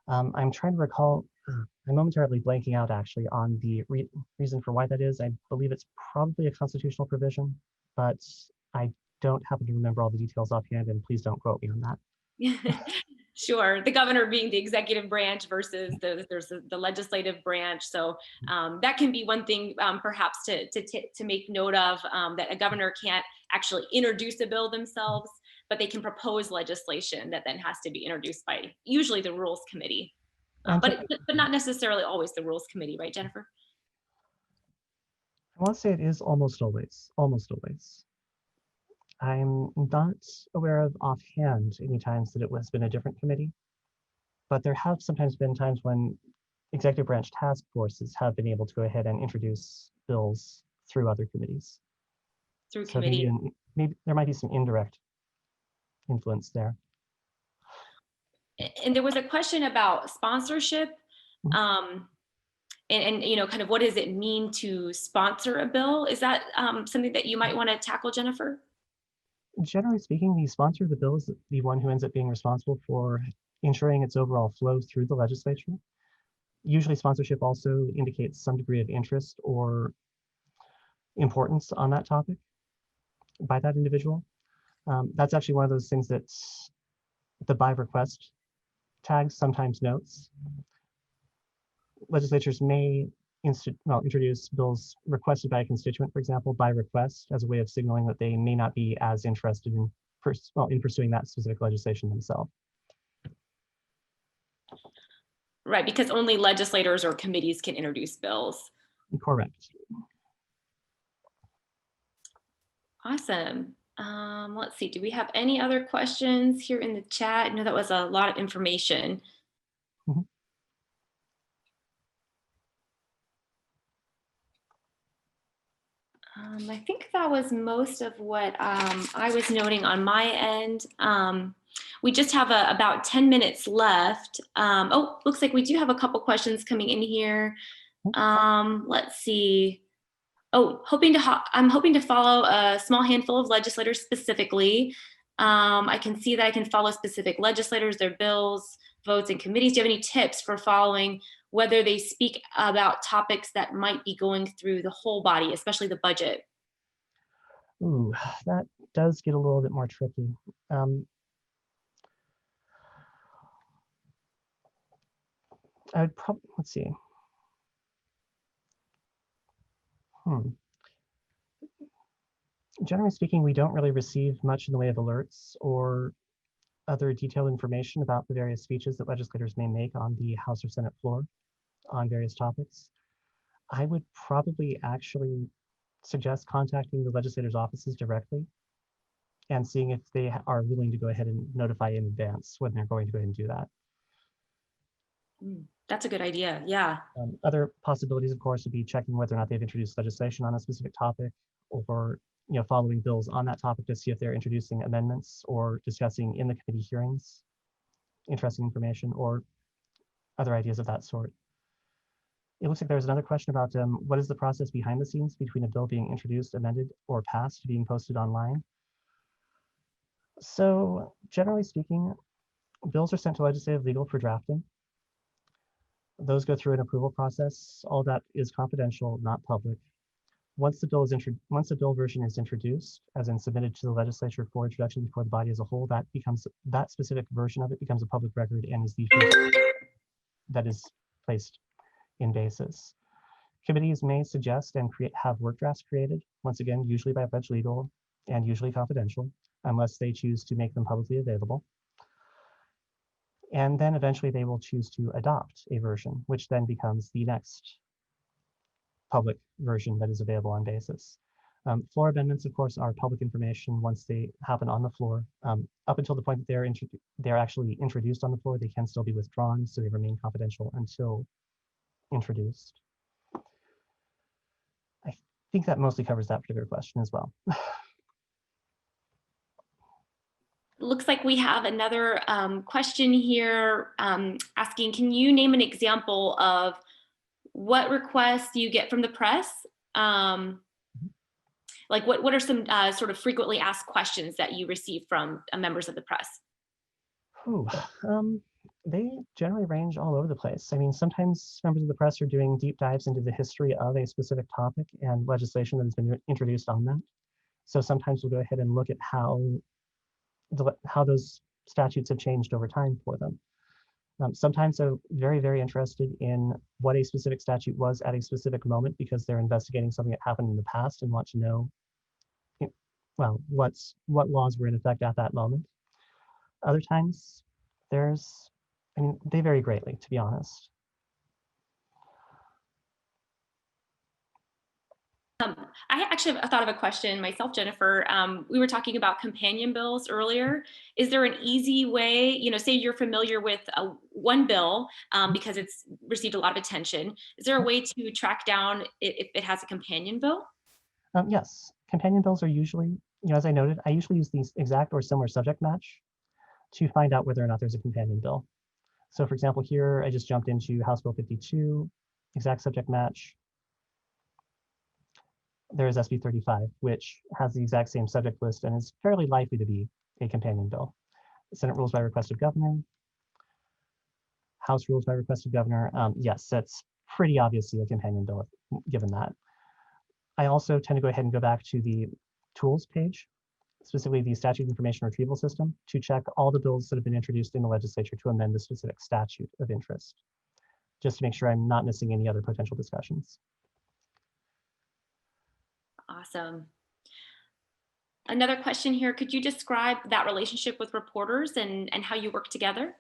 I'm trying to recall, I'm momentarily blanking out actually on the reason for why that is. I believe it's probably a constitutional provision, but I don't happen to remember all the details offhand, and please don't quote me on that. Sure, the governor being the executive branch versus there's the legislative branch. So that can be one thing perhaps to make note of, that a governor can't actually introduce a bill themselves, but they can propose legislation that then has to be introduced by usually the Rules Committee, but not necessarily always the Rules Committee, right, Jennifer? I want to say it is almost always, almost always. I'm not aware of offhand any times that it has been a different committee, but there have sometimes been times when executive branch task forces have been able to go ahead and introduce bills through other committees. Through so committee. Maybe there might be some indirect influence there. And there was a question about sponsorship. Mhm. Um, and kind of what does it mean to sponsor a bill? Is that something that you might want to tackle, Jennifer? Generally speaking, the sponsor of the bill is the one who ends up being responsible for ensuring its overall flow through the legislature. Usually sponsorship also indicates some degree of interest or importance on that topic by that individual. That's actually one of those things that the by request tag sometimes notes. Legislatures may introduce bills requested by a constituent, for example, by request as a way of signaling that they may not be as interested in, in pursuing that specific legislation themselves. Right, because only legislators or committees can introduce bills. Correct. Awesome. Let's see, do we have any other questions here in the chat? I know that was a lot of information. Mhm. I think that was most of what I was noting on my end. We just have about 10 minutes left. Oh, looks like we do have a couple questions coming in here. Let's see. Oh, I'm hoping to follow a small handful of legislators specifically. I can see that I can follow specific legislators, their bills, votes, and committees. Do you have any tips for following whether they speak about topics that might be going through the whole body, especially the budget? Ooh, that does get a little bit more tricky. I would probably, let's see. Generally speaking, we don't really receive much in the way of alerts or other detailed information about the various speeches that legislators may make on the House or Senate floor on various topics. I would probably actually suggest contacting the legislators' offices directly and seeing if they are willing to go ahead and notify in advance when they're going to go ahead and do that. That's a good idea. Yeah. Other possibilities, of course, would be checking whether or not they've introduced legislation on a specific topic, or following bills on that topic to see if they're introducing amendments or discussing in the committee hearings interesting information or other ideas of that sort. It looks like there's another question about what is the process behind the scenes between a bill being introduced, amended, or passed to being posted online. So generally speaking, bills are sent to legislative legal for drafting. Those go through an approval process. All that is confidential, not public. Once the bill version is introduced, as in submitted to the legislature for introduction before the body as a whole, that specific version of it becomes a public record and is the first that is placed in basis. Committees may suggest and have work drafts created, once again, usually by Fletcher legal and usually confidential, unless they choose to make them publicly available. And then eventually they will choose to adopt a version, which then becomes the next public version that is available on basis. Floor amendments, of course, are public information once they happen on the floor. Up until the point that they're actually introduced on the floor, they can still be withdrawn, so they remain confidential until introduced. I think that mostly covers that particular question as well. Looks like we have another question here asking, can you name an example of what requests you get from the press? Like what are some sort of frequently asked questions that you receive from members of the press? Ooh, they generally range all over the place. I mean, sometimes members of the press are doing deep dives into the history of a specific topic and legislation that has been introduced on that. So sometimes we'll go ahead and look at how those statutes have changed over time for them. Sometimes they're very, very interested in what a specific statute was at a specific moment because they're investigating something that happened in the past and want to know, well, what laws were in effect at that moment. Other times, they vary greatly, to be honest. I actually have thought of a question myself, Jennifer. We were talking about companion bills earlier. Is there an easy way, say you're familiar with one bill because it's received a lot of attention. Is there a way to track down if it has a companion bill? Yes, companion bills are usually, as I noted, I usually use these exact or similar subject match. to find out whether or not there's a companion bill. So for example, here I just jumped into House Bill 52, exact subject match. There is SB 35, which has the exact same subject list and is fairly likely to be a companion bill. Senate rules by request of governor. House rules by request of governor. Yes, that's pretty obviously a companion bill given that. I also tend to go ahead and go back to the tools page, specifically the statute information retrieval system, to check all the bills that have been introduced in the legislature to amend the specific statute of interest, just to make sure I'm not missing any other potential discussions. Awesome. Another question here, could you describe that relationship with reporters and how you work together?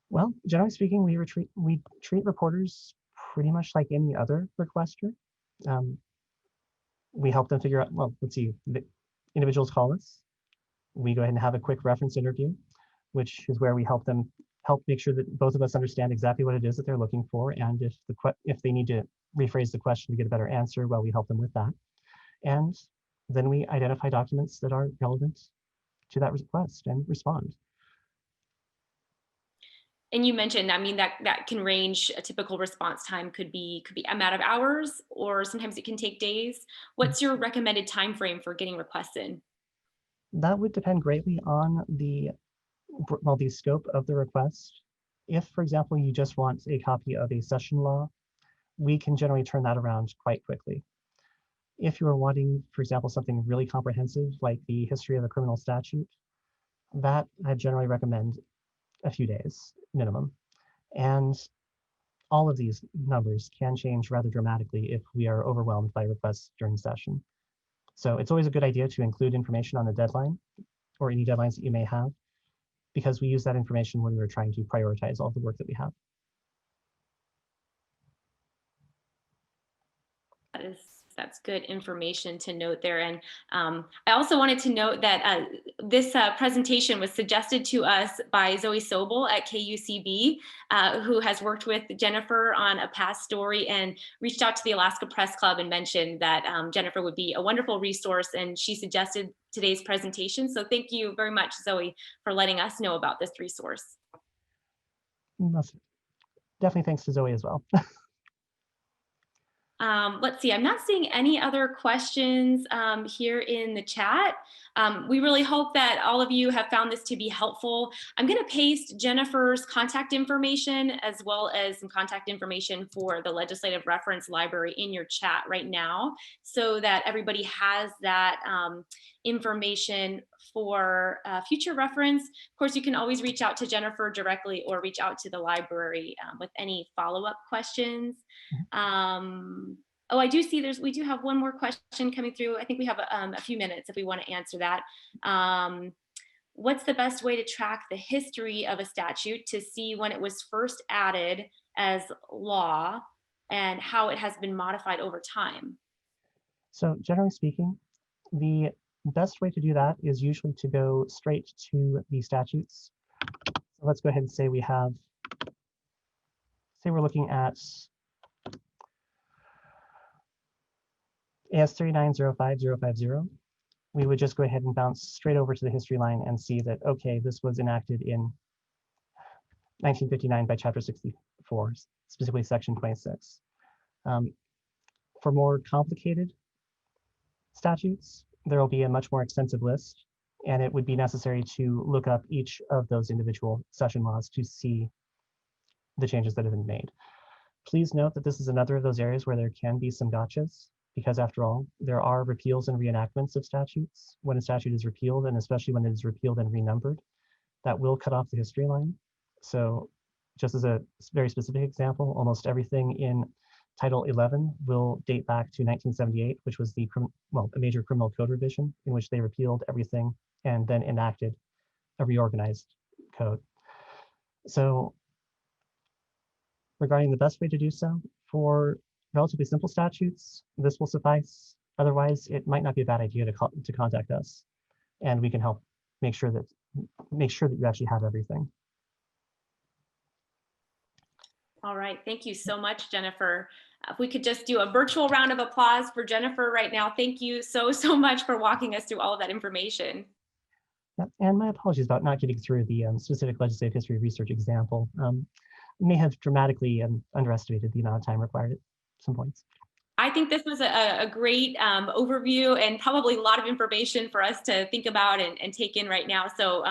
Well, generally speaking, we treat reporters pretty much like any other requester. We help them figure out, well, let's see, the individuals call us. We go ahead and have a quick reference interview, which is where we help make sure that both of us understand exactly what it is that they're looking for. And if they need to rephrase the question to get a better answer, well, we help them with that. And then we identify documents that are relevant to that request and respond. And you mentioned, I mean, that can range. A typical response time could be a matter of hours, or sometimes it can take days. What's your recommended time frame for getting requests in? That would depend greatly on the scope of the request. If, for example, you just want a copy of a session law, we can generally turn that around quite quickly. If you are wanting, for example, something really comprehensive like the history of a criminal statute, that I generally recommend a few days minimum. And all of these numbers can change rather dramatically if we are overwhelmed by requests during session. So it's always a good idea to include information on the deadline or any deadlines that you may have, because we use that information when we're trying to prioritize all the work that we have. That's good information to note there. And I also wanted to note that this presentation was suggested to us by Zoe Sobel at KUCB, who has worked with Jennifer on a past story and reached out to the Alaska Press Club and mentioned that Jennifer would be a wonderful resource, and she suggested today's presentation. So thank you very much, Zoe, for letting us know about this resource. Definitely thanks to Zoe as well. Let's see, I'm not seeing any other questions here in the chat. We really hope that all of you have found this to be helpful. I'm going to paste Jennifer's contact information as well as some contact information for the Legislative Reference Library in your chat right now, so that everybody has that information for future reference. Of course, you can always reach out to Jennifer directly or reach out to the library with any follow-up questions. Oh, I do see we do have one more question coming through. I think we have a few minutes if we want to answer that. What's the best way to track the history of a statute to see when it was first added as law and how it has been modified over time? So generally speaking, the best way to do that is usually to go straight to the statutes. So let's go ahead and say we're looking at AS 3905050. We would just go ahead and bounce straight over to the history line and see that, okay, this was enacted in 1959 by Chapter 64, specifically Section 26. For more complicated statutes, there will be a much more extensive list, and it would be necessary to look up each of those individual session laws to see the changes that have been made. Please note that this is another of those areas where there can be some gotchas, because after all, there are repeals and reenactments of statutes. When a statute is repealed, and especially when it is repealed and renumbered, that will cut off the history line. So just as a very specific example, almost everything in Title 11 will date back to 1978, which was a major criminal code revision in which they repealed everything and then enacted a reorganized code. So regarding the best way to do so, for relatively simple statutes, this will suffice. Otherwise, it might not be a bad idea to contact us, and we can help make sure that you actually have everything. All right, thank you so much, Jennifer. If we could just do a virtual round of applause for Jennifer right now. Thank you so much for walking us through all of that information. Yeah, and my apologies about not getting through the specific legislative history research example. May have dramatically underestimated the amount of time required at some points. I think this was a great overview and probably a lot of information for us to think about and take in right now. So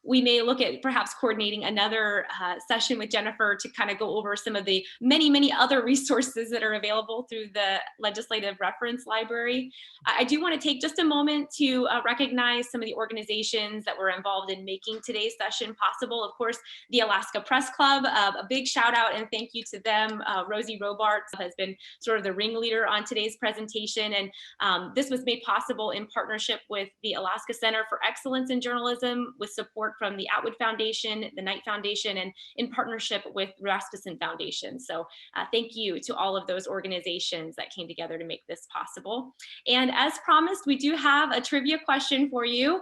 we may look at perhaps coordinating another session with Jennifer to kind of go over some of the many other resources that are available through the Legislative Reference Library. I do want to take just a moment to recognize some of the organizations that were involved in making today's session possible. Of course, the Alaska Press Club, a big shout out and thank you to them. Rosie Robarts has been sort of the ringleader on today's presentation. And this was made possible in partnership with the Alaska Center for Excellence in Journalism, with support from the Atwood Foundation, the Knight Foundation, and in partnership with Rasmussen Foundation. So thank you to all of those organizations that came together to make this possible. And as promised, we do have a trivia question for you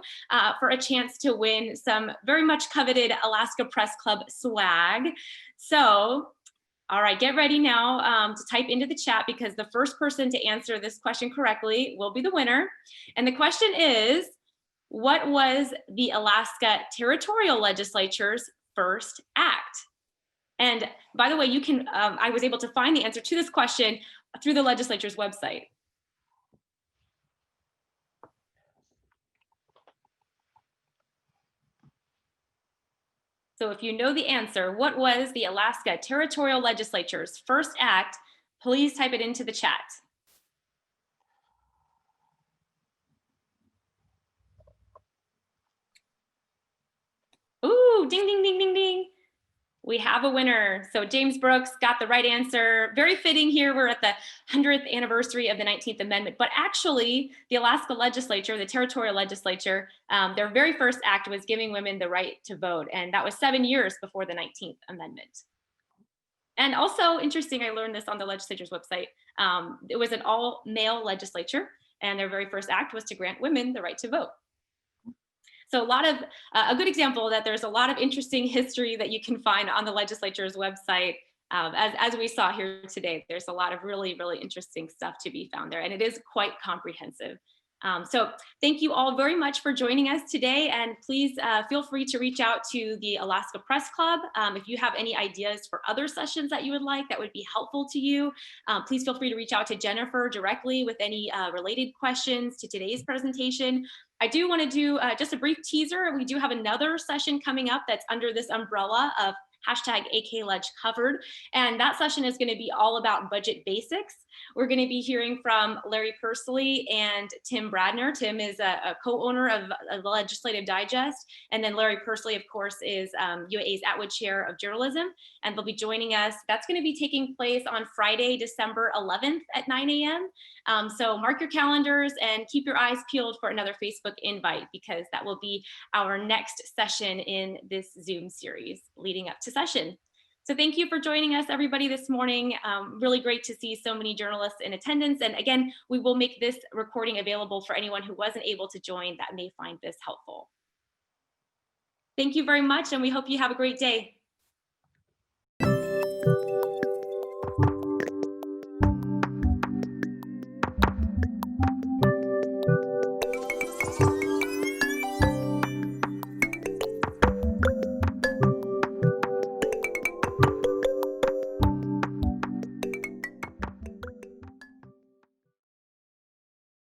for a chance to win some very much coveted Alaska Press Club swag. So all right, get ready now to type into the chat, because the first person to answer this question correctly will be the winner. And the question is, what was the Alaska Territorial Legislature's first act? And by the way, you can, I was able to find the answer to this question through the legislature's website. So if you know the answer, what was the Alaska Territorial Legislature's first act? Please type it into the chat. Ooh, ding, ding, ding, ding, ding. We have a winner. So James Brooks got the right answer. Very fitting here. We're at the 100th anniversary of the 19th Amendment, but actually the Alaska legislature, the territorial legislature, their very first act was giving women the right to vote. And that was 7 years before the 19th Amendment. And also interesting, I learned this on the legislature's website. It was an all male legislature, and their very first act was to grant women the right to vote. So a good example that there's a lot of interesting history that you can find on the legislature's website. As we saw here today, there's a lot of really interesting stuff to be found there, and it is quite comprehensive. So thank you all very much for joining us today, and please feel free to reach out to the Alaska Press Club. If you have any ideas for other sessions that you would like that would be helpful to you, please feel free to reach out to Jennifer directly with any related questions to today's presentation. I do want to do just a brief teaser. We do have another session coming up that's under this umbrella of #AKLegCovered. And that session is going to be all about budget basics. We're going to be hearing from Larry Pursley and Tim Bradner. Tim is a co-owner of the Legislative Digest. And then Larry Pursley, of course, is UAA's Atwood Chair of Journalism. And they'll be joining us. That's going to be taking place on Friday, December 11th at 9 a.m. So mark your calendars and keep your eyes peeled for another Facebook invite, because that will be our next session in this Zoom series leading up to session. So thank you for joining us, everybody, this morning. Really great to see so many journalists in attendance. And again, we will make this recording available for anyone who wasn't able to join that may find this helpful. Thank you very much, and we hope you have a great day.